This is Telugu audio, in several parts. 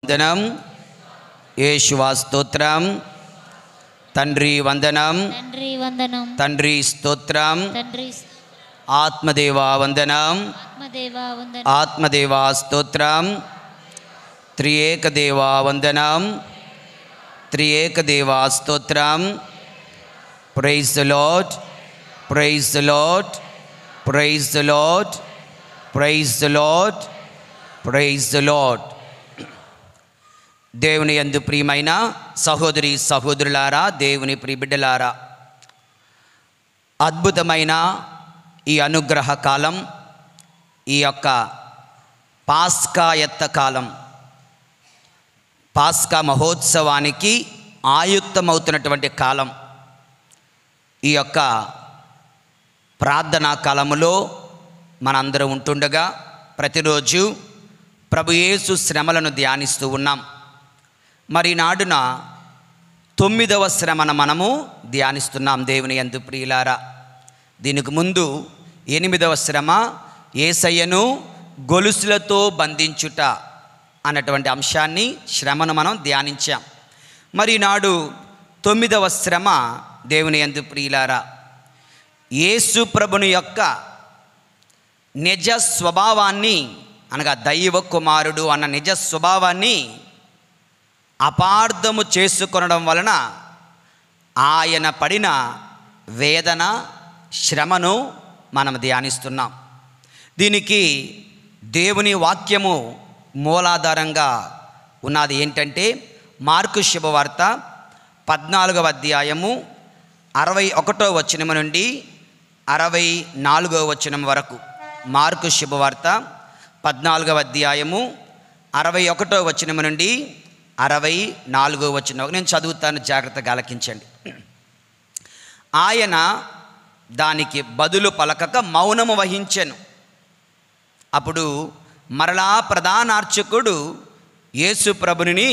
వందనం, యేషువా స్తోత్రం, తండ్రి వందనం, తండ్రి స్తోత్రం, ఆత్మదేవా వందనం, ఆత్మదేవా స్తోత్రం, త్రియేక దేవా వందనం, త్రియేక దేవా స్తోత్రం. Praise the Lord, praise the Lord, praise the Lord, praise the Lord, praise the Lord. దేవుని యందు ప్రియమైన సహోదరి సహోదరులారా, దేవుని ప్రియబిడ్డలారా, అద్భుతమైన ఈ అనుగ్రహ కాలం, ఈ యొక్క పాస్కా కాలం, పాస్కా మహోత్సవానికి ఆయుక్తమవుతున్నటువంటి కాలం. ఈ యొక్క ప్రార్థనా కాలములో మనందరం ఉంటుండగా ప్రతిరోజు ప్రభు యేసు శ్రమలను ధ్యానిస్తూ ఉన్నాం. మరి నాడున 9వ శ్రమను మనము ధ్యానిస్తున్నాం. దేవుని యందు ప్రియులారా, దీనికి ముందు 8వ శ్రమ యేసయ్యను గొలుసులతో బంధించుట అన్నటువంటి అంశాన్ని, శ్రమను మనం ధ్యానించాం. మరి నాడు 9వ శ్రమ దేవుని యందు ప్రియులారా, యేసు ప్రభుని యొక్క నిజ స్వభావాన్ని, అనగా దైవ కుమారుడు అన్న నిజ స్వభావాన్ని అపార్థము చేసుకొనడం వలన ఆయన పడిన వేదన, శ్రమను మనం ధ్యానిస్తున్నాం. దీనికి దేవుని వాక్యము మూలాధారంగా ఉన్నది ఏంటంటే, మార్కు శుభవార్త 14వ అధ్యాయము 61వ వచనం నుండి 64వ వచనం వరకు. మార్కు శుభవార్త 14వ అధ్యాయము 61వ వచనం నుండి 64వ వచనం నేను చదువుతాను, జాగ్రత్తగా ఆలకించండి. ఆయన దానికి బదులు పలకక మౌనము వహించెను. అప్పుడు మరలా ప్రధానార్చకుడు యేసు ప్రభుని,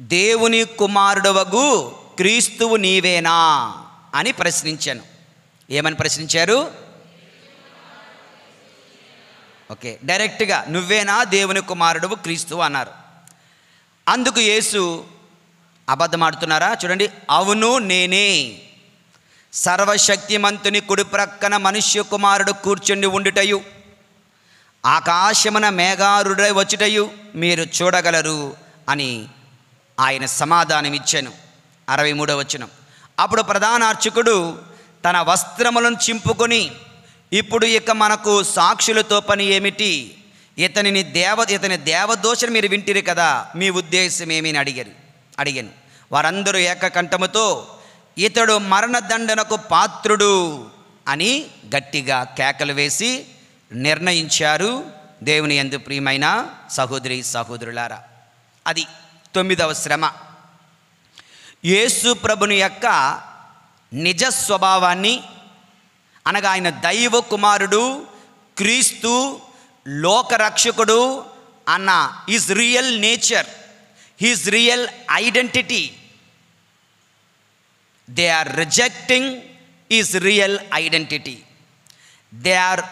దేవుని కుమారుడవగు క్రీస్తువు నీవేనా అని ప్రశ్నించాను. ఏమని ప్రశ్నించారు? ఓకే, డైరెక్ట్గా నువ్వేనా దేవుని కుమారుడవు క్రీస్తువు అన్నారు. అందుకు యేసు అబద్ధమాడుతున్నారా? చూడండి, అవును నేనే, సర్వశక్తిమంతుని కుడి ప్రక్కన మనుష్య కుమారుడు కూర్చుండి ఉండుటయు, ఆకాశమున మేఘారుడై వచ్చుటయు మీరు చూడగలరు అని ఆయన సమాధానం ఇచ్చాను. 63వ వచనం. అప్పుడు ప్రధానార్చకుడు తన వస్త్రములను చింపుకొని, ఇప్పుడు ఇక మనకు సాక్షులతో పని ఏమిటి? ఇతని దేవదోషను మీరు వింటిరి కదా, మీ ఉద్దేశం ఏమని అడిగాను. వారందరూ ఏకకంఠముతో ఇతడు మరణదండనకు పాత్రుడు అని గట్టిగా కేకలు వేసి నిర్ణయించారు. దేవుని యందు ప్రియమైన సహోదరి సహోదరులారా, అది 9వ శ్రమ. యేసు ప్రభుని యొక్క నిజ స్వభావాన్ని, అనగా ఆయన దైవ కుమారుడు, క్రీస్తు, లోకరక్షకుడు అన్న his real nature, his real identity, they are rejecting his real identity. They are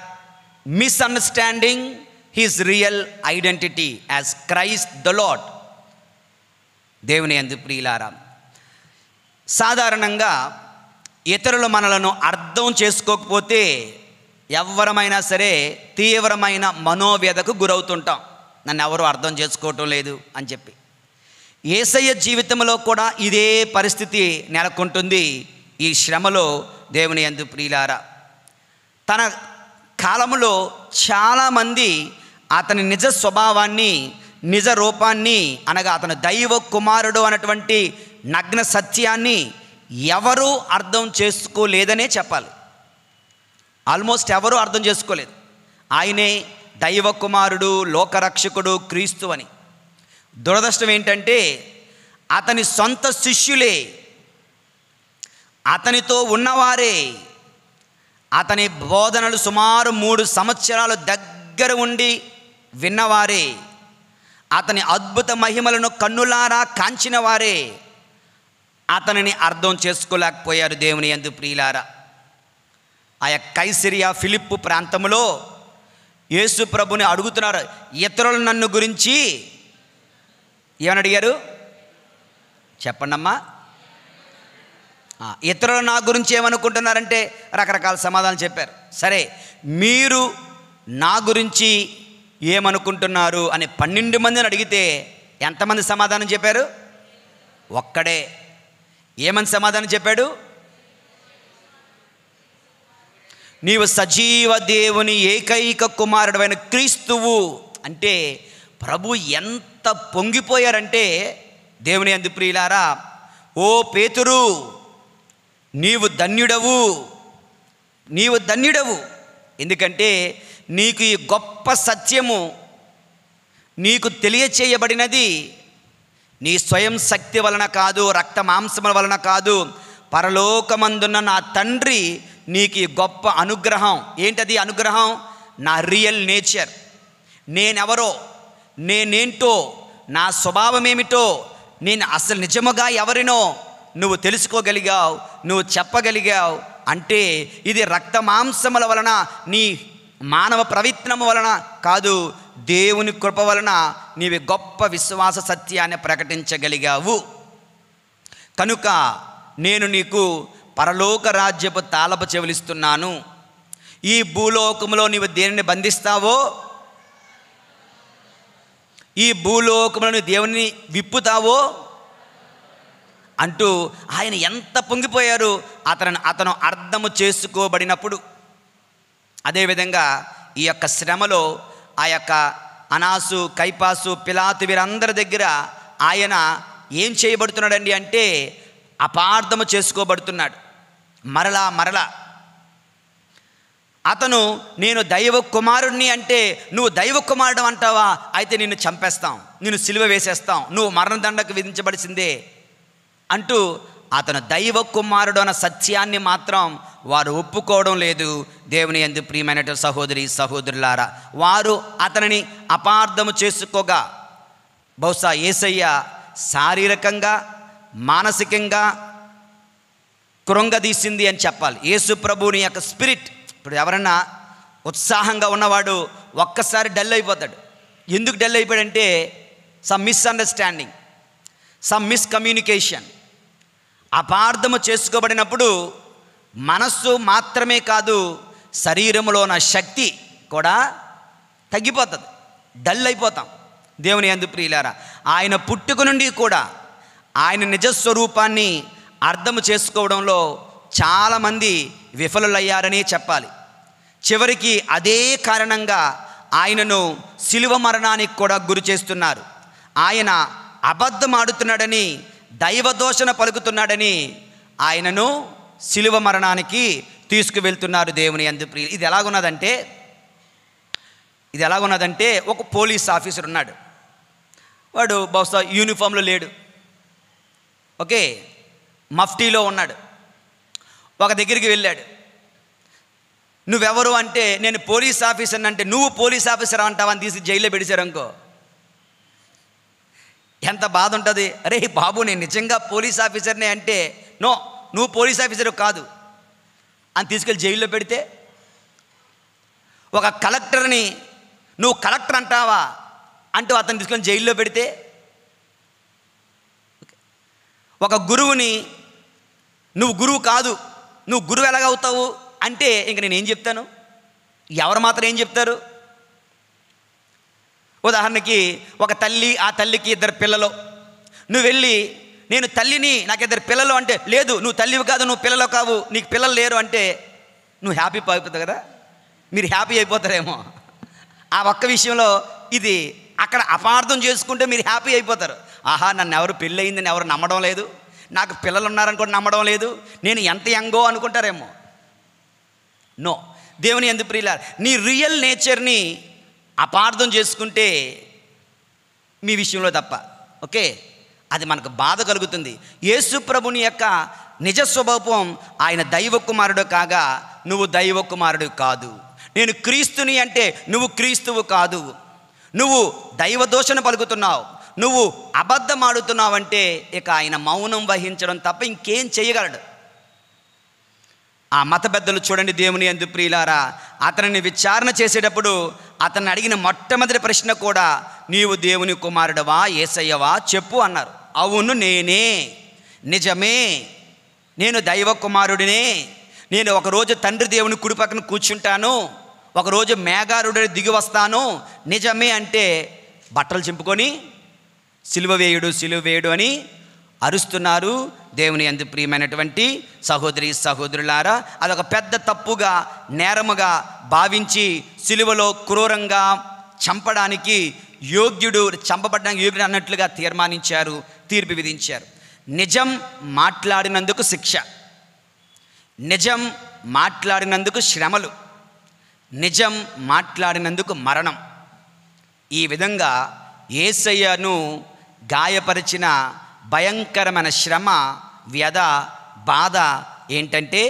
misunderstanding his real identity as Christ the Lord. దేవుని యందు ప్రియులారా, సాధారణంగా ఇతరులు మనలను అర్థం చేసుకోకపోతే ఎవరమైనా సరే తీవ్రమైన మనోవ్యధకు గురవుతుంటాం. నన్ను ఎవరు అర్థం చేసుకోవటం లేదు అని చెప్పి. యేసయ్య జీవితంలో కూడా ఇదే పరిస్థితి నెలకొంటుంది. ఈ శ్రమలో దేవుని యందు ప్రియులారా, తన కాలంలో చాలామంది అతని నిజ స్వభావాన్ని, నిజ రూపాన్ని, అనగా అతను దైవ కుమారుడు అన్నటువంటి నగ్న సత్యాన్ని ఎవరూ అర్థం చేసుకోలేదనే చెప్పాలి. ఆల్మోస్ట్ ఎవరూ అర్థం చేసుకోలేదు. ఆయనే దైవ కుమారుడు, లోకరక్షకుడు, క్రీస్తు అని. దురదృష్టం ఏంటంటే, అతని సొంత శిష్యులే, అతనితో ఉన్నవారే, అతని బోధనలు సుమారు 3 సంవత్సరాలు దగ్గర ఉండి విన్నవారే, అతని అద్భుత మహిమలను కన్నులారా కాంచిన వారే అతనిని అర్థం చేసుకోలేకపోయారు. దేవుని యందు ప్రియులారా, ఆ కైసరియా ఫిలిప్పు ప్రాంతంలో యేసు ప్రభుని అడుగుతున్నారు, ఇతరులు నన్ను గురించి ఏమని అడిగారు? చెప్పండమ్మా. ఇతరులు నా గురించి ఏమనుకుంటున్నారంటే రకరకాల సమాధానం చెప్పారు. సరే, మీరు నా గురించి ఏమనుకుంటున్నారు అని 12 మందిని అడిగితే ఎంతమంది సమాధానం చెప్పారు? ఒక్కడే. ఏమని సమాధానం చెప్పాడు? నీవు సజీవ దేవుని ఏకైక కుమారుడైన క్రీస్తువు. అంటే ప్రభు ఎంత పొంగిపోయారంటే, దేవుని యందు ప్రియులారా, ఓ పేతురు, నీవు ధన్యుడవు, నీవు ధన్యుడవు. ఎందుకంటే నీకు ఈ గొప్ప సత్యము నీకు తెలియచేయబడినది నీ స్వయం శక్తి వలన కాదు, రక్త మాంసముల వలన కాదు, పరలోకమందున్న నా తండ్రి నీకు ఈ గొప్ప అనుగ్రహం. ఏంటది అనుగ్రహం? నా రియల్ నేచర్, నేనెవరో, నేనేంటో, నా స్వభావం ఏమిటో, నేను అసలు నిజముగా ఎవరినో నువ్వు తెలుసుకోగలిగావు, నువ్వు చెప్పగలిగావు. అంటే ఇది రక్త మాంసముల వలన, నీ మానవ ప్రయత్నము వలన కాదు, దేవుని కృప వలన నీవి గొప్ప విశ్వాస సత్యాన్ని ప్రకటించగలిగావు. కనుక నేను నీకు పరలోక రాజ్యపు తాళపు చెవులిస్తున్నాను. ఈ భూలోకములో నీవు దేనిని బంధిస్తావో, ఈ భూలోకములో నువ్వు దేవుని విప్పుతావో అంటూ ఆయన ఎంత పొంగిపోయారు అతను అర్థము చేసుకోబడినప్పుడు. అదేవిధంగా ఈ యొక్క శ్రమలో ఆ యొక్క అనాసు, కైపాసు, పిలాతు వీరందరి దగ్గర ఆయన ఏం చేయబడుతున్నాడండి అంటే అపార్థము చేసుకోబడుతున్నాడు. మరలా అతను నేను దైవ కుమారుణ్ణి అంటే, నువ్వు దైవ కుమారుడు అంటావా? అయితే నిన్ను చంపేస్తాం, నిన్ను సిలువ వేసేస్తాం, నువ్వు మరణదండకు విధించబడిసిందే అంటూ అతను దైవ కుమారుడు అన్న సత్యాన్ని మాత్రం వారు ఒప్పుకోవడం లేదు. దేవుని యందు ప్రియమైన సహోదరి సహోదరులారా, వారు అతనిని అపార్థము చేసుకోగా బహుశా యేసయ్య శారీరకంగా మానసికంగా కృంగదీసింది అని చెప్పాలి. యేసు ప్రభువుని యొక్క స్పిరిట్. ఇప్పుడు ఎవరన్నా ఉత్సాహంగా ఉన్నవాడు ఒక్కసారి డల్ అయిపోతాడు. ఎందుకు డల్ అయిపోయాడంటే సమ్ మిస్అండర్స్టాండింగ్, సమ్ మిస్కమ్యూనికేషన్. అపార్థము చేసుకోబడినప్పుడు మనస్సు మాత్రమే కాదు, శరీరంలో ఉన్న శక్తి కూడా తగ్గిపోతుంది, డల్ అయిపోతాం. దేవుని యందు ప్రియులారా, ఆయన పుట్టుక నుండి కూడా ఆయన నిజస్వరూపాన్ని అర్థము చేసుకోవడంలో చాలామంది విఫలులయ్యారని చెప్పాలి. చివరికి అదే కారణంగా ఆయనను శిలువ మరణానికి కూడా గురి చేస్తున్నారు. ఆయన అబద్ధం ఆడుతున్నాడని, దైవదోషణ పలుకుతున్నాడని ఆయనను శిలువ మరణానికి తీసుకువెళ్తున్నారు. దేవుని యందు ప్రియ, ఇది ఎలాగున్నదంటే ఒక పోలీస్ ఆఫీసర్ ఉన్నాడు. వాడు బహుశా యూనిఫామ్లో లేడు, ఓకే, మఫ్టీలో ఉన్నాడు. ఒక దగ్గరికి వెళ్ళాడు. నువ్వెవరు అంటే నేను పోలీస్ ఆఫీసర్ అంటే, నువ్వు పోలీస్ ఆఫీసర్ అంటావని తీసి జైల్లో పెడిచారనుకో ఎంత బాధ ఉంటుంది. అరే బాబు, నేను నిజంగా పోలీస్ ఆఫీసర్నే అంటే, నో నువ్వు పోలీస్ ఆఫీసర్ కాదు అని తీసుకెళ్ళి జైల్లో పెడితే, ఒక కలెక్టర్ని నువ్వు కలెక్టర్ అంటావా అంటూ అతను తీసుకొని జైల్లో పెడితే, ఒక గురువుని నువ్వు గురువు కాదు, నువ్వు గురువు ఎలాగవుతావు అంటే ఇంక నేనేం చెప్తాను? ఎవరు మాత్రం ఏం చెప్తారు? ఉదాహరణకి ఒక తల్లి, ఆ తల్లికి 2 పిల్లలు. నువ్వు వెళ్ళి నేను తల్లిని, నాకు 2 పిల్లలు అంటే, లేదు నువ్వు తల్లివి కాదు, నువ్వు పిల్లలు కావు, నీకు పిల్లలు లేరు అంటే నువ్వు హ్యాపీ అయిపోతావు కదా, మీరు హ్యాపీ అయిపోతారేమో. ఆ ఒక్క విషయంలో ఇది అక్కడ అపార్థం చేసుకుంటే మీరు హ్యాపీ అయిపోతారు. ఆహా, నన్ను ఎవరు పెళ్ళి అయిందని ఎవరు నమ్మడం లేదు, నాకు పిల్లలు ఉన్నారనుకోండి నమ్మడం లేదు, నేను ఎంత యంగో అనుకుంటారేమో. నో, దేవుని యందు ప్రియులారా, నీ రియల్ నేచర్ని అపార్థం చేసుకుంటే మీ విషయంలో తప్ప, ఓకే, అది మనకు బాధ కలుగుతుంది. యేసు ప్రభుని యొక్క నిజ స్వభావం ఆయన దైవ కుమారుడు కాగా నువ్వు దైవ కుమారుడు కాదు. నేను క్రీస్తుని అంటే నువ్వు క్రీస్తువు కాదు. నువ్వు దైవ దోషణ పలుకుతున్నావు, నువ్వు అబద్ధం ఆడుతున్నావు అంటే ఇక ఆయన మౌనం వహించడం తప్ప ఇంకేం చేయగలడు. ఆ మత పెద్దలు చూడండి దేవుని యందు ప్రియులారా, అతనిని విచారణ చేసేటప్పుడు అతన్ని అడిగిన మొట్టమొదటి ప్రశ్న కూడా, నీవు దేవుని కుమారుడవా, యేసయ్యవా చెప్పు అన్నారు. అవును నేనే, నిజమే, నేను దైవ కుమారుడినే, నేను ఒకరోజు తండ్రి దేవుని కుడి పక్కన కూర్చుంటాను, ఒకరోజు మేఘారుడు దిగి వస్తాను, నిజమే అంటే బట్టలు చింపుకొని సిలువ వేయుడు అని అరుస్తున్నారు. దేవుని యందు ప్రియమైనటువంటి సహోదరి సహోదరులారా, అదొక పెద్ద తప్పుగా, నేరముగా భావించి సిలువలో క్రూరంగా చంపడానికి చంపబడడానికి యోగ్యుడు అన్నట్లుగా తీర్మానించారు, తీర్పు విధించారు. నిజం మాట్లాడినందుకు శిక్ష, నిజం మాట్లాడినందుకు శ్రమలు, నిజం మాట్లాడినందుకు మరణం. ఈ విధంగా యేసయ్యను గాయపరిచిన భయంకరమైన శ్రమ, వ్యధ, బాధ ఏంటంటే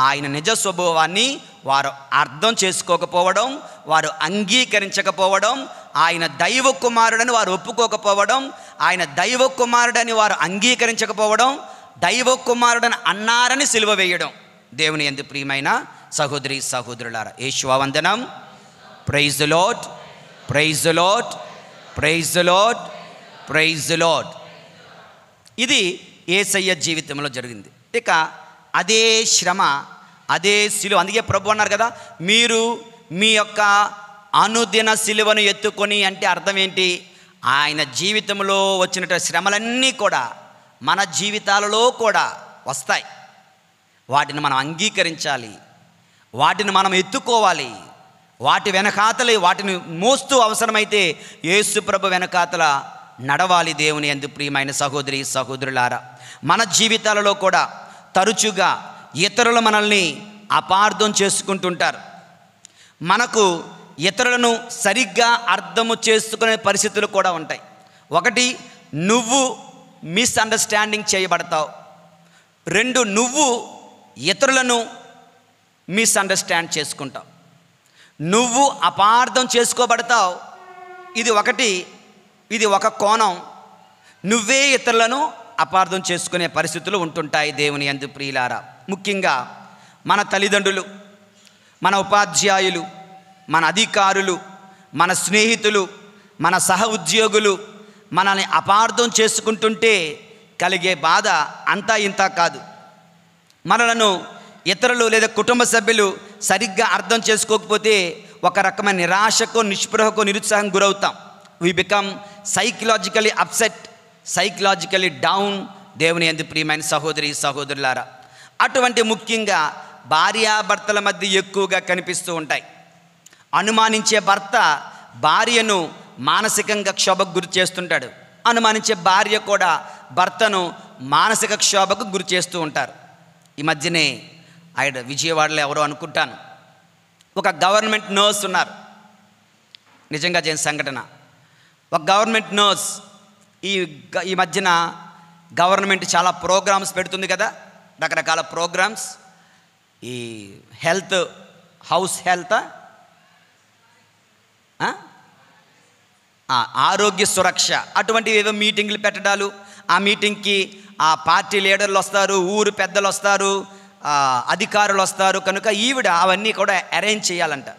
ఆయన నిజ స్వభావాన్ని వారు అర్థం చేసుకోకపోవడం, వారు అంగీకరించకపోవడం, ఆయన దైవ కుమారుడని వారు ఒప్పుకోకపోవడం, ఆయన దైవ కుమారుడని వారు అంగీకరించకపోవడం, దైవ కుమారుడని అన్నారని సిలువ వేయడం. దేవుని యందు ప్రియమైన సహోదరి సహోదరులారా, యేషువా వందనం. Praise the Lord, praise the Lord, praise the Lord, praise the Lord. ఇది యేసయ్య జీవితంలో జరిగింది. ఇక అదే శ్రమ, అదే సిలువ. అందుకే ప్రభు అన్నారు కదా, మీరు మీ యొక్క అనుదిన సిలువను ఎత్తుకొని అంటే అర్థం ఏంటి? ఆయన జీవితంలో వచ్చినటువంటి శ్రమలన్నీ కూడా మన జీవితాలలో కూడా వస్తాయి. వాటిని మనం అంగీకరించాలి, వాటిని మనం ఎత్తుకోవాలి, వాటి వెనకాతలే వాటిని మోస్తూ అవసరమైతే యేసు ప్రభు వెనకాతల నడవాలి. దేవుని యందు ప్రియమైన సహోదరి సహోదరులారా, మన జీవితాలలో కూడా తరచుగా ఇతరులు మనల్ని అపార్థం చేసుకుంటుంటారు. మనకు ఇతరులను సరిగ్గా అర్థము చేసుకునే పరిస్థితులు కూడా ఉంటాయి. ఒకటి, నువ్వు మిస్అండర్స్టాండింగ్ చేయబడతావు. రెండు, నువ్వు ఇతరులను మిస్అండర్స్టాండ్ చేసుకుంటావు, నువ్వు అపార్థం చేసుకోబడతావు. ఇది ఒకటి, ఇది ఒక కోణం. నువ్వే ఇతరులను అపార్థం చేసుకునే పరిస్థితులు ఉంటుంటాయి. దేవుని యందు ప్రియులారా, ముఖ్యంగా మన తల్లిదండ్రులు, మన ఉపాధ్యాయులు, మన అధికారులు, మన స్నేహితులు, మన సహ ఉద్యోగులు మనల్ని అపార్థం చేసుకుంటుంటే కలిగే బాధ అంతా ఇంత కాదు. మనలను ఇతరులు లేదా కుటుంబ సభ్యులు సరిగ్గా అర్థం చేసుకోకపోతే ఒక రకమైన నిరాశకు, నిస్పృహకు, నిరుత్సాహం గురవుతాం. We become psychologically upset, psychologically down. దేవుని యందు ప్రియమైన సహోదరి సహోదరులారా, అటువంటి ముఖ్యంగా భార్యాభర్తల మధ్య ఎక్కువగా కనిపిస్తూ ఉంటాయి. అనుమానించే భర్త భార్యను మానసికంగా క్షోభకు గురి చేస్తుంటాడు, అనుమానించే భార్య కూడా భర్తను మానసిక క్షోభకు గురి చేస్తూ ఉంటారు. ఈ మధ్యనే విజయవాడలో ఎవరో అనుకుంటాను, ఒక గవర్నమెంట్ నర్స్ ఉన్నారు. నిజంగా జరిగిన సంఘటన. ఒక గవర్నమెంట్ నర్స్ ఈ మధ్యన గవర్నమెంట్ చాలా ప్రోగ్రామ్స్ పెడుతుంది కదా, రకరకాల ప్రోగ్రామ్స్. ఈ హెల్త్, హౌస్ హెల్త్, ఆరోగ్య సురక్ష, అటువంటివి ఏదో మీటింగ్లు పెట్టడాలు. ఆ మీటింగ్కి ఆ పార్టీ లీడర్లు వస్తారు, ఊరు పెద్దలు వస్తారు, అధికారులు వస్తారు. కనుక ఈవిడ అవన్నీ కూడా అరేంజ్ చేయాలంట.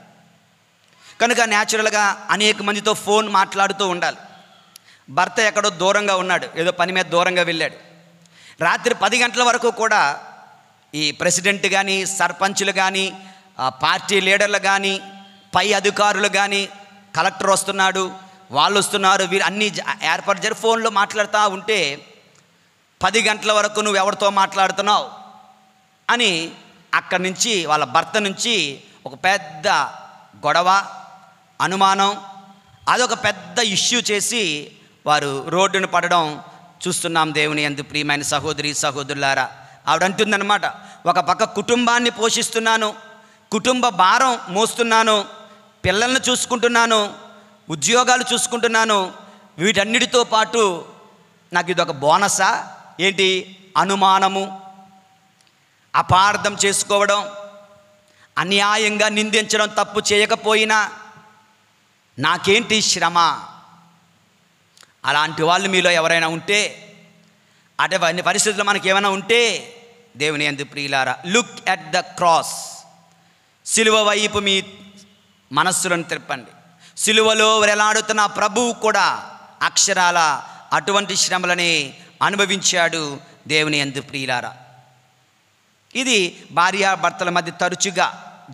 కనుక న్యాచురల్గా అనేక మందితో ఫోన్ మాట్లాడుతూ ఉండాలి. భర్త ఎక్కడో దూరంగా ఉన్నాడు, ఏదో పని మీద దూరంగా వెళ్ళాడు. రాత్రి 10 గంటల వరకు కూడా ఈ ప్రెసిడెంట్ కానీ, సర్పంచులు కానీ, పార్టీ లీడర్లు కానీ, పై అధికారులు కానీ, కలెక్టర్ వస్తున్నాడు, వాళ్ళు వస్తున్నారు, వీరు అన్నీ ఏర్పాటు చేసి ఫోన్లో మాట్లాడుతూ ఉంటే 10 గంటల వరకు నువ్వు ఎవరితో మాట్లాడుతున్నావు అని అక్కడి నుంచి వాళ్ళ భర్త నుంచి ఒక పెద్ద గొడవ, అనుమానం, అదొక పెద్ద ఇష్యూ చేసి వారు రోడ్డును పడడం చూస్తున్నాం. దేవుని యందు ప్రియమైన సహోదరి సహోదరులారా, ఆవిడంటుందన్నమాట, ఒక పక్క కుటుంబాన్ని పోషిస్తున్నాను, కుటుంబ భారం మోస్తున్నాను, పిల్లల్ని చూసుకుంటున్నాను, ఉద్యోగాలు చూసుకుంటున్నాను, వీటన్నిటితో పాటు నాకు ఇదొక బోనసా ఏంటి? అనుమానము, అపార్థం చేసుకోవడం, అన్యాయంగా నిందించడం, తప్పు చేయకపోయినా నాకేంటి శ్రమ? అలాంటి వాళ్ళు మీలో ఎవరైనా ఉంటే, అటువంటి పరిస్థితుల్లో మనకి ఏమైనా ఉంటే దేవుని యందు ప్రియులారా, లుక్ ఎట్ ద క్రాస్. సిలువ వైపు మీ మనస్సులను తిప్పండి. సిలువలో వేలాడుతున్న ప్రభువు కూడా అక్షరాల అటువంటి శ్రమలని అనుభవించాడు. దేవుని యందు ప్రియులారా, ఇది భార్యాభర్తల మధ్య తరచుగా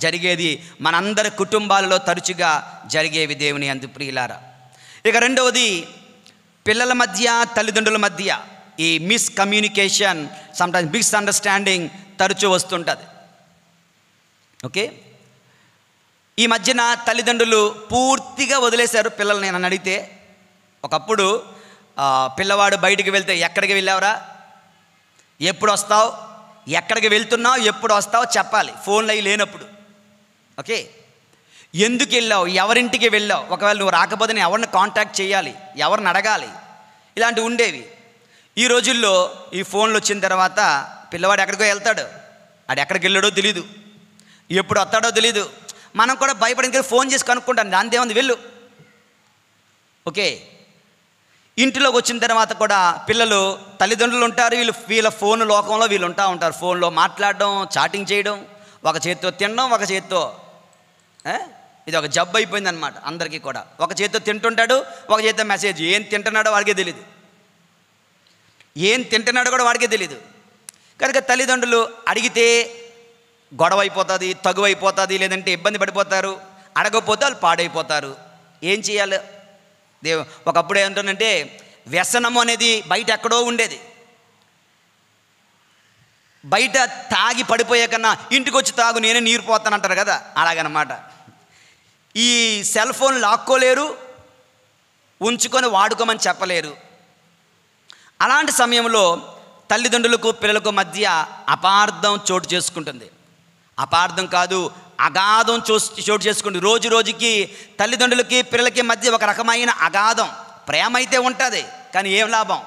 జరిగేది, మనందరి కుటుంబాలలో తరచుగా జరిగేవి. దేవుని యందు ప్రియులారా, ఇక రెండవది, పిల్లల మధ్య తల్లిదండ్రుల మధ్య ఈ మిస్కమ్యూనికేషన్, సమ్టైమ్స్ మిస్అండర్స్టాండింగ్ తరచూ వస్తుంటుంది. ఓకే, ఈ మధ్యన తల్లిదండ్రులు పూర్తిగా వదిలేశారు పిల్లల్ని. నేను అడిగితే, ఒకప్పుడు పిల్లవాడు బయటికి వెళ్తే, ఎక్కడికి వెళ్ళావురా, ఎప్పుడు వస్తావు, ఎక్కడికి వెళ్తున్నావు, ఎప్పుడు వస్తావు చెప్పాలి, ఫోన్లు అవి లేనప్పుడు. ఓకే, ఎందుకు వెళ్ళావు, ఎవరింటికి వెళ్ళావు, ఒకవేళ నువ్వు రాకపోతే నేను ఎవరిని కాంటాక్ట్ చేయాలి, ఎవరిని అడగాలి, ఇలాంటివి ఉండేవి. ఈ రోజుల్లో ఈ ఫోన్లు వచ్చిన తర్వాత పిల్లవాడు ఎక్కడికో వెళ్తాడు, ఆడు ఎక్కడికి వెళ్ళాడో తెలీదు, ఎప్పుడు వస్తాడో తెలీదు. మనం కూడా భయపడి ఫోన్ చేసి కనుక్కుంటాను, దాని ఏముంది, వెళ్ళు. ఓకే, ఇంటిలోకి వచ్చిన తర్వాత కూడా పిల్లలు, తల్లిదండ్రులు ఉంటారు, వీళ్ళ ఫోన్ లోకంలో వీళ్ళు ఉంటారు. ఫోన్లో మాట్లాడడం, చాటింగ్ చేయడం, ఒక చేత్తో తినడం, ఒక చేత్తో, ఇది ఒక జబ్బు అయిపోయింది అనమాట అందరికీ కూడా. ఒక చేత్తో తింటుంటాడు, ఒక చేత్తో మెసేజ్. ఏం తింటున్నాడో వాడికే తెలీదు, ఏం తింటున్నాడో కూడా వాడికే తెలీదు. కనుక తల్లిదండ్రులు అడిగితే గొడవ అయిపోతుంది, తగువ అయిపోతుంది, లేదంటే ఇబ్బంది పడిపోతారు. అడగకపోతే వాళ్ళు పాడైపోతారు. ఏం చేయాలి? ఒకప్పుడు ఏమంటానంటే, వ్యసనము అనేది బయట ఎక్కడో ఉండేది. బయట తాగి పడిపోయే కన్నా ఇంటికి వచ్చి తాగు, నేనే నీరు పోతానంటారు కదా, అలాగనమాట. ఈ సెల్ ఫోన్ లాక్కోలేరు, ఉంచుకొని వాడుకోమని చెప్పలేరు. అలాంటి సమయంలో తల్లిదండ్రులకు పిల్లలకు మధ్య అపార్థం చోటు చేసుకుంటుంది. అపార్థం కాదు, అగాధం చోటు చేసుకుంటుంది. రోజు రోజుకి తల్లిదండ్రులకి పిల్లలకి మధ్య ఒక రకమైన అగాధం. ప్రేమ అయితే ఉంటుంది, కానీ ఏం లాభం?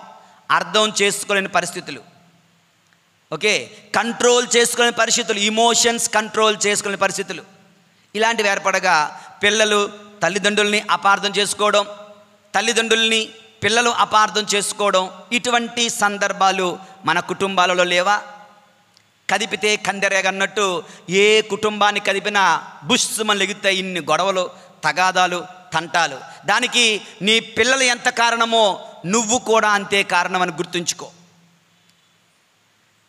అర్థం చేసుకోలేని పరిస్థితులు. ఓకే, కంట్రోల్ చేసుకోలేని పరిస్థితులు, ఇమోషన్స్ కంట్రోల్ చేసుకోలేని పరిస్థితులు, ఇలాంటివి ఏర్పడగా పిల్లలు తల్లిదండ్రుల్ని అపార్థం చేసుకోవడం, తల్లిదండ్రుల్ని పిల్లలు అపార్థం చేసుకోవడం, ఇటువంటి సందర్భాలు మన కుటుంబాలలో లేవా? కదిపితే కందెరేగన్నట్టు ఏ కుటుంబాన్ని కదిపినా బుస్సుమని లెగుతాయి ఇన్ని గొడవలు, తగాదాలు, తంటాలు. దానికి నీ పిల్లలు ఎంత కారణమో నువ్వు కూడా అంతే కారణమని గుర్తుంచుకో.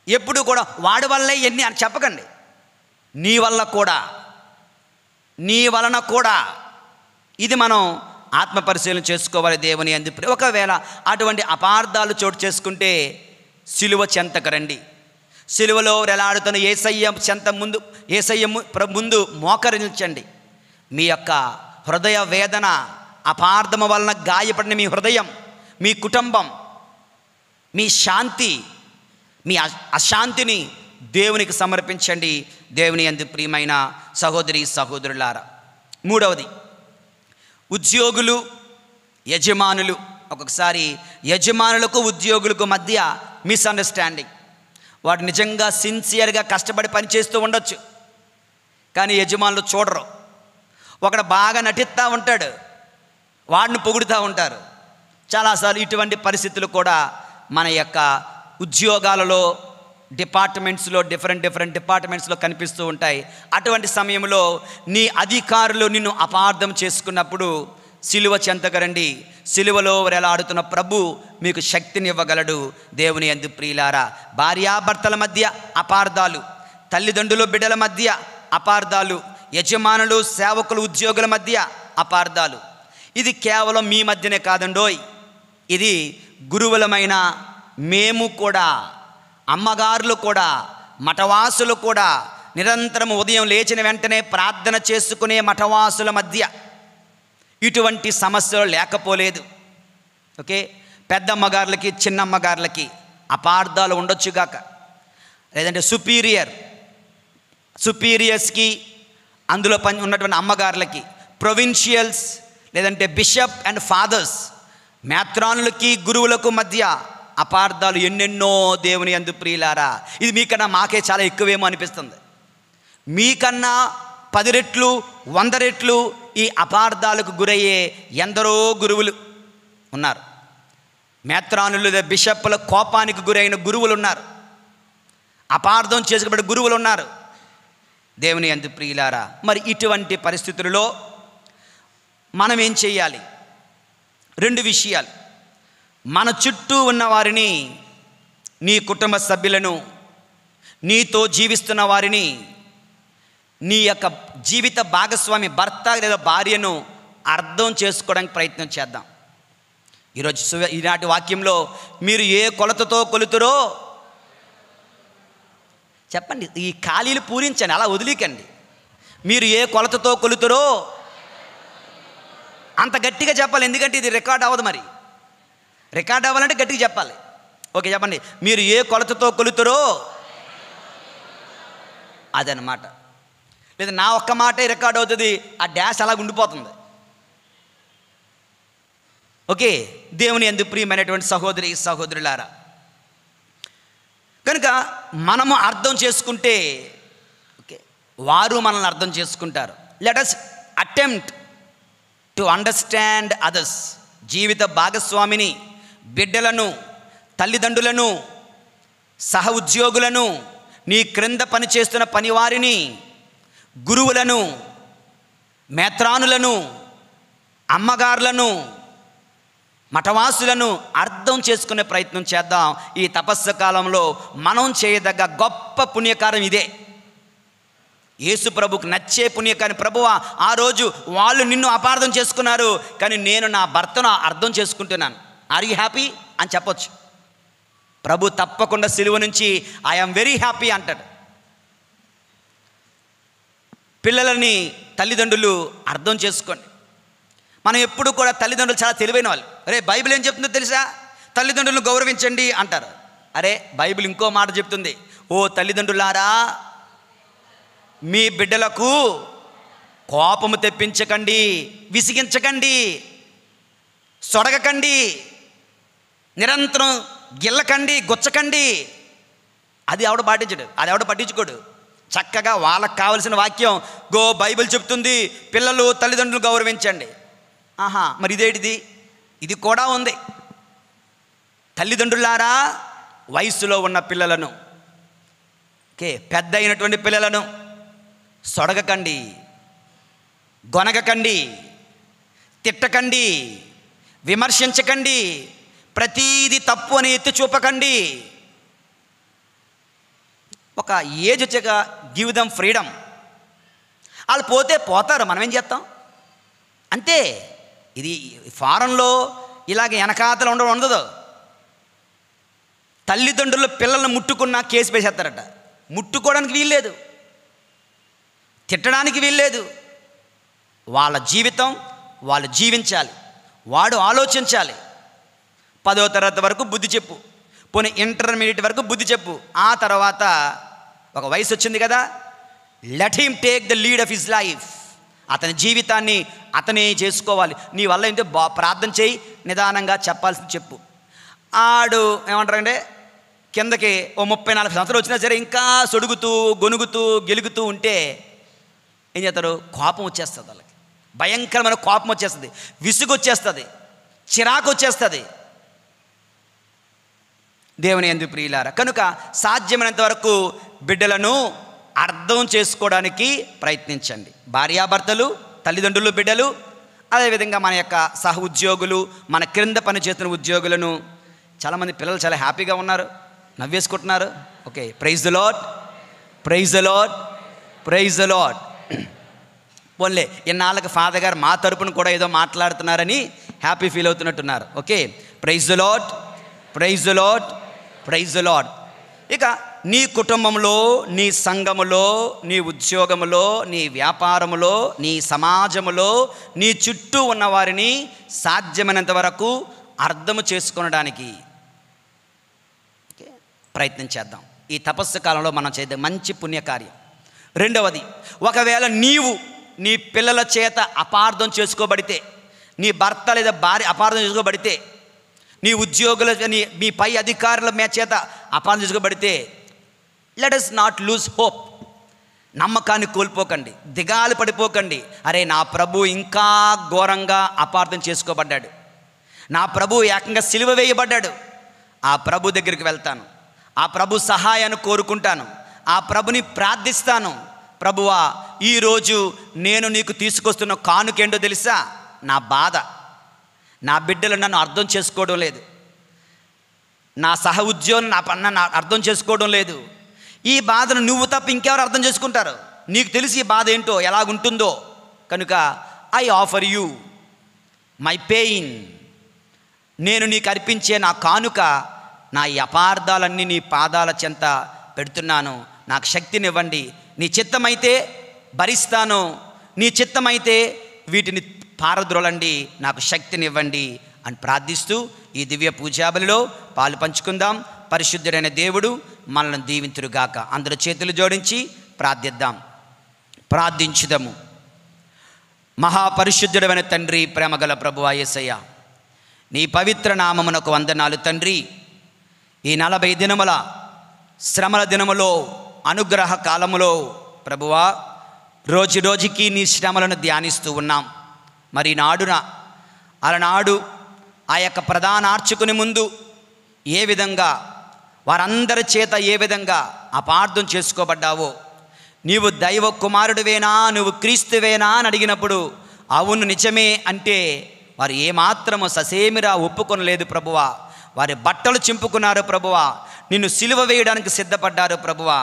ఎప్పుడు కూడా వాడి వల్లే ఎన్ని అని చెప్పకండి, నీ వల్ల కూడా, నీ వలన కూడా. ఇది మనం ఆత్మపరిశీలన చేసుకోవాలి దేవుని యందు. ఒకవేళ అటువంటి అపార్థాలు చోటు చేసుకుంటే సిలువ చెంతకు రండి. సిలువలో వేలాడుతున్న యేసయ్య చెంత ముందు, యేసయ్య ముందు మోకరించండి. మీ యొక్క హృదయ వేదన, అపార్థము వలన గాయపడిన మీ హృదయం, మీ కుటుంబం, మీ శాంతి, మీ అశాంతిని దేవునికి సమర్పించండి. దేవుని యందు ప్రియమైన సహోదరి సహోదరులారా, మూడవది, ఉద్యోగులు, యజమానులు. ఒక్కొక్కసారి యజమానులకు ఉద్యోగులకు మధ్య మిస్అండర్స్టాండింగ్. వాడు నిజంగా సిన్సియర్గా కష్టపడి పనిచేస్తూ ఉండొచ్చు, కానీ యజమానులు చూడరు. ఒకడు బాగా నటిస్తూ ఉంటాడు, వాడిని పొగుడుతూ ఉంటారు. చాలాసార్లు ఇటువంటి పరిస్థితులు కూడా మన యొక్క ఉద్యోగాలలో, డిపార్ట్మెంట్స్లో, డిఫరెంట్ డిపార్ట్మెంట్స్లో కనిపిస్తూ ఉంటాయి. అటువంటి సమయంలో నీ అధికారులు నిన్ను అపార్థం చేసుకున్నప్పుడు సిలువ చెంతకు రండి. సిలువలో వేలాడుతున్న ప్రభు మీకు శక్తిని ఇవ్వగలడు. దేవుని యందు ప్రియులారా, భార్యాభర్తల మధ్య అపార్థాలు, తల్లిదండ్రులు బిడ్డల మధ్య అపార్థాలు, యజమానులు సేవకులు ఉద్యోగుల మధ్య అపార్థాలు, ఇది కేవలం మీ మధ్యనే కాదండోయ్, ఇది గురువులమైన మేము కూడా, అమ్మగారులు కూడా, మఠవాసులు కూడా, నిరంతరం ఉదయం లేచిన వెంటనే ప్రార్థన చేసుకునే మఠవాసుల మధ్య ఇటువంటి సమస్యలు లేకపోలేదు. ఓకే, పెద్దమ్మగారులకి చిన్నమ్మగారులకి అపార్థాలు ఉండొచ్చుగాక, లేదంటే సుపీరియర్స్కి అందులో ఉన్నటువంటి అమ్మగారులకి, ప్రొవిన్షియల్స్ లేదంటే బిషప్ అండ్ ఫాదర్స్, మేత్రానులకి గురువులకు మధ్య అపార్థాలు ఎన్నెన్నో. దేవుని యందు ప్రియులారా, ఇది మీకన్నా మాకే చాలా ఎక్కువేమో అనిపిస్తుంది. మీకన్నా 10 రెట్లు 100 రెట్లు ఈ అపార్థాలకు గురయ్యే ఎందరో గురువులు ఉన్నారు. మేత్రానులు, బిషప్పుల కోపానికి గురైన గురువులు ఉన్నారు. అపార్థం చేసుకోబడే గురువులు ఉన్నారు. దేవుని యందు ప్రియులారా, మరి ఇటువంటి పరిస్థితులలో మనం ఏం చేయాలి? 2 విషయాలు. మన చుట్టూ ఉన్న వారిని, నీ కుటుంబ సభ్యులను, నీతో జీవిస్తున్న వారిని, నీ యొక్క జీవిత భాగస్వామి భర్త లేదా భార్యను అర్థం చేసుకోవడానికి ప్రయత్నం చేద్దాం. ఈనాటి వాక్యంలో మీరు ఏ కొలతతో కొలుతురో చెప్పండి. ఈ ఖాళీలు పూరించండి, అలా వదిలేకండి. మీరు ఏ కొలతతో కొలుతురో అంత గట్టిగా చెప్పాలి, ఎందుకంటే ఇది రికార్డ్ అవ్వదు. మరి రికార్డ్ అవ్వాలంటే గట్టిగా చెప్పాలి. ఓకే, చెప్పండి. మీరు ఏ కొలతతో కొలుతురో అదనమాట. లేదా నా ఒక్క మాటే రికార్డ్ అవుతుంది, ఆ డాష్ అలాగ ఉండిపోతుంది. ఓకే, దేవుని యందు ప్రియమైనటువంటి సహోదరి సహోదరులారా, కనుక మనము అర్థం చేసుకుంటే ఓకే, వారు మనల్ని అర్థం చేసుకుంటారు. Let us attempt to understand others. జీవిత భాగస్వామిని, బిడ్డలను, తల్లిదండ్రులను, సహ ఉద్యోగులను, నీ క్రింద పనిచేస్తున్న పనివారిని, గురువులను, మేత్రానులను, అమ్మగారులను, మఠవాసులను అర్థం చేసుకునే ప్రయత్నం చేద్దాం. ఈ తపస్సు కాలంలో మనం చేయదగ్గ గొప్ప పుణ్యకార్యం ఇదే. యేసు ప్రభుకు నచ్చే పుణ్యకార్యం. ప్రభువా, ఆ రోజు వాళ్ళు నిన్ను అపార్థం చేసుకున్నారు, కానీ నేను నా భర్తను అర్థం చేసుకుంటున్నాను. ఆర్ యూ హ్యాపీ అని చెప్పొచ్చు. ప్రభు తప్పకుండా సిలువ నుంచి ఐఎమ్ వెరీ హ్యాపీ అంటాడు. పిల్లలని తల్లిదండ్రులు అర్థం చేసుకోండి. మనం ఎప్పుడు కూడా తల్లిదండ్రులు చాలా తెలివైన వాళ్ళు. అరే బైబిల్ ఏం చెప్తుందో తెలుసా? తల్లిదండ్రులను గౌరవించండి అంటారు. అరే బైబిల్ ఇంకో మాట చెప్తుంది, ఓ తల్లిదండ్రులారా, మీ బిడ్డలకు కోపము తెప్పించకండి, విసిగించకండి, సొడగకండి, నిరంతరం గిల్లకండి, గుచ్చకండి. అది ఎవడ పాటించడు, అది ఎవడ పట్టించుకోడు. చక్కగా వాళ్ళకు కావలసిన వాక్యం బైబిల్ చెప్తుంది, పిల్లలు తల్లిదండ్రులు గౌరవించండి. మరి ఇదేంటిది? ఇది కూడా ఉంది. తల్లిదండ్రులారా, వయసులో ఉన్న పిల్లలను, ఓకే, పెద్ద అయినటువంటి పిల్లలను సొడగకండి, గొనగకండి, తిట్టకండి, విమర్శించకండి, ప్రతీది తప్పు అని ఎత్తి చూపకండి. ఒక ఏజ్ వచ్చాక గివ్ దెమ్ ఫ్రీడమ్. వాళ్ళు పోతే పోతారు, మనం ఏం చేస్తాం అంతే. ఇది ఫారెన్లో ఇలాగ వెనకాతలు ఉండదు. తల్లిదండ్రులు పిల్లల్ని ముట్టుకున్నా కేసు వేసేస్తారట. ముట్టుకోవడానికి వీల్లేదు, తిట్టడానికి వీల్లేదు. వాళ్ళ జీవితం వాళ్ళు జీవించాలి, వాడు ఆలోచించాలి. 10వ తరగతి వరకు బుద్ధి చెప్పు, పోనీ ఇంటర్మీడియట్ వరకు బుద్ధి చెప్పు. ఆ తర్వాత ఒక వయసు వచ్చింది కదా, let him take the lead of his life. అతని జీవితాన్ని అతనే చేసుకోవాలి. నీ వల్ల ఏంటో ప్రార్థన చేయి, నిదానంగా చెప్పాల్సింది చెప్పు. ఆడు ఏమంటారంటే కిందకి ఓ 34 సంవత్సరాలు వచ్చినా సరే ఇంకా సొడుగుతూ గొనుగుతూ గెలుగుతూ ఉంటే ఏం చేస్తారు? కోపం వచ్చేస్తుంది వాళ్ళకి, భయంకరమైన కోపం వచ్చేస్తుంది, విసుగు వచ్చేస్తుంది, చిరాకు వచ్చేస్తుంది. దేవుని యందు ప్రియులారా, కనుక సాధ్యమైనంత వరకు బిడ్డలను అర్థం చేసుకోవడానికి ప్రయత్నించండి. భార్యాభర్తలు, తల్లిదండ్రులు, బిడ్డలు, అదేవిధంగా మన యొక్క సహ ఉద్యోగులు, మన క్రింద పనిచేస్తున్న ఉద్యోగులను. చాలామంది పిల్లలు చాలా హ్యాపీగా ఉన్నారు, నవ్వేసుకుంటున్నారు. Okay, praise the lord, praise the lord, praise the lord. పోన్లే, ఇన్నాళ్ళకి ఫాదర్ గారు మా తరపున కూడా ఏదో మాట్లాడుతున్నారని హ్యాపీ ఫీల్ అవుతున్నట్టున్నారు. Okay, praise the lord, praise the lord, praise the lord. ఇక నీ కుటుంబంలో, నీ సంఘములో, నీ ఉద్యోగములో, నీ వ్యాపారములో, నీ సమాజములో, నీ చుట్టూ ఉన్న వారిని సాధ్యమైనంత వరకు అర్థము చేసుకొనడానికి ప్రయత్నం చేద్దాం. ఈ తపస్సు కాలంలో మనం చేద్దాం మంచి పుణ్యకార్యం. రెండవది, ఒకవేళ నీవు నీ పిల్లల చేత అపార్థం చేసుకోబడితే, నీ భర్త లేదా భార్య అపార్థం చేసుకోబడితే, నీ ఉద్యోగుల మీ పై అధికారుల చేత అపార్థం చేసుకోబడితే, let us not lose hope. నమ్మకాన్ని కోల్పోకండి, దిగాలు పడిపోకండి. అరే నా ప్రభు ఇంకా ఘోరంగా అపార్థం చేసుకోబడ్డాడు, నా ప్రభు ఏకంగా సిలువ వేయబడ్డాడు, ఆ ప్రభు దగ్గరికి వెళ్తాను, ఆ ప్రభు సహాయాన్ని కోరుకుంటాను, ఆ ప్రభుని ప్రార్థిస్తాను. ప్రభువా, ఈరోజు నేను నీకు తీసుకొస్తున్న కానుకేంటో తెలుసా? నా బాధ. నా బిడ్డలు నన్ను అర్థం చేసుకోవడం లేదు, నా సహ ఉద్యోగం నన్ను అర్థం చేసుకోవడం లేదు. ఈ బాధను నువ్వు తప్ప ఇంకెవరు అర్థం చేసుకుంటారు? నీకు తెలిసి ఈ బాధ ఏంటో, ఎలాగుంటుందో. కనుక I offer you my pain. నేను నీకు అర్పించే నా కానుక, నా ఈ అపార్థాలన్నీ నీ పాదాల చెంత పెడుతున్నాను. నాకు శక్తినివ్వండి. నీ చిత్తమైతే భరిస్తాను, నీ చిత్తమైతే వీటిని పారద్రోలండి, నాకు శక్తినివ్వండి అని ప్రార్థిస్తూ ఈ దివ్య పూజాబలిలో పాలు పంచుకుందాం. పరిశుద్ధుడైన దేవుడు మనల్ని దీవింతురుగాక. అందరూ చేతులు జోడించి ప్రార్థిద్దాం. ప్రార్థించుదము. మహాపరిశుద్ధుడైన తండ్రి, ప్రేమగల ప్రభువా యేసయ్య, నీ పవిత్ర నామమునకు వందనాలు తండ్రి. ఈ 40 దినముల శ్రమల దినములో, అనుగ్రహ కాలములో ప్రభువా, రోజు రోజుకి నీ శ్రమలను ధ్యానిస్తూ ఉన్నాం. మరి అలనాడు ఆ యొక్క ప్రధాన అర్చకుని ముందు ఏ విధంగా, వారందరి చేత ఏ విధంగా అపార్థం చేసుకోబడ్డావో, నీవు దైవ కుమారుడివేనా, నువ్వు క్రీస్తువేనా అని అడిగినప్పుడు అవును నిజమే అంటే వారు ఏమాత్రము ససేమిరా ఒప్పుకొనలేదు ప్రభువా. వారి బట్టలు చింపుకున్నారు ప్రభువా, నిన్ను సిలువ వేయడానికి సిద్ధపడ్డారు ప్రభువా.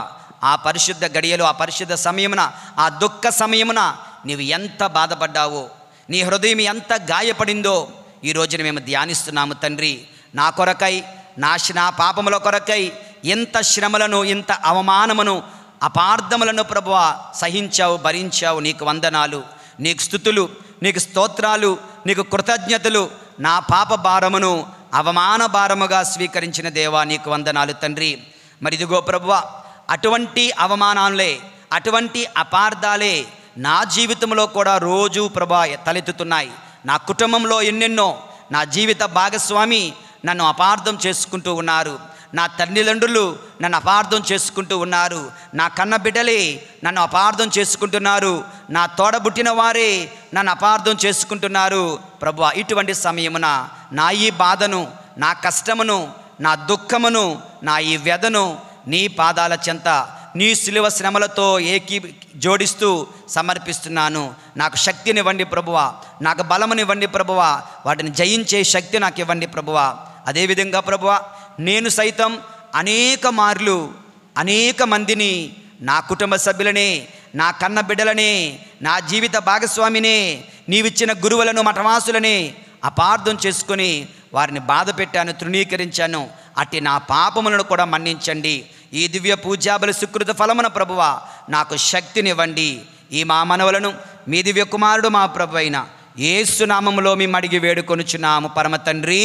ఆ పరిశుద్ధ గడియలో, ఆ పరిశుద్ధ సమయమున, ఆ దుఃఖ సమయమున నీవు ఎంత బాధపడ్డావో, నీ హృదయం ఎంత గాయపడిందో ఈ రోజున మేము ధ్యానిస్తున్నాము తండ్రి. నా కొరకై, నా పాపముల కొరకై ఎంత శ్రమలను, ఎంత అవమానమును, అపార్థములను ప్రభువా సహించావు, భరించావు. నీకు వందనాలు, నీకు స్తుతులు, నీకు స్తోత్రాలు, నీకు కృతజ్ఞతలు. నా పాప భారమును అవమాన భారముగా స్వీకరించిన దేవా, నీకు వందనాలు తండ్రి. మరి ఇదిగో ప్రభువా, అటువంటి అవమానాలే, అటువంటి అపార్థాలే నా జీవితంలో కూడా రోజు ప్రభా తలెత్తుతున్నాయి. నా కుటుంబంలో ఎన్నెన్నో, నా జీవిత భాగస్వామి నన్ను అపార్థం చేసుకుంటూ ఉన్నారు, నా తల్లిదండ్రులు నన్ను అపార్థం చేసుకుంటూ ఉన్నారు, నా కన్న బిడ్డలే నన్ను అపార్థం చేసుకుంటున్నారు, నా తోడబుట్టిన వారే నన్ను అపార్థం చేసుకుంటున్నారు. ప్రభువా, ఇటువంటి సమయమున నా ఈ బాధను, నా కష్టమును, నా దుఃఖమును, నా ఈ వ్యధను నీ పాదాల చెంత, నీ సిలువ శ్రమలతో జోడిస్తూ సమర్పిస్తున్నాను. నాకు శక్తినివ్వండి ప్రభువా, నాకు బలమునివ్వండి ప్రభువా, వాటిని జయించే శక్తి నాకు ఇవ్వండి ప్రభువా. అదేవిధంగా ప్రభువా, నేను సైతం అనేక మార్లు అనేక మందిని, నా కుటుంబ సభ్యులనే, నా కన్న బిడ్డలనే, నా జీవిత భాగస్వామినే, నీవిచ్చిన గురువులను, మఠవాసులనే అపార్థం చేసుకొని వారిని బాధ పెట్టాను, తృణీకరించాను. అట్టి నా పాపములను కూడా మన్నించండి. ఈ దివ్య పూజాబలి సుకృత ఫలమున ప్రభువా నాకు శక్తినివ్వండి. ఈ మా మనవలను మీ దివ్య కుమారుడు మా ప్రభు అయిన యేసు నామములో మేము అడిగి వేడుకొనుచున్నాము పరమ తండ్రి.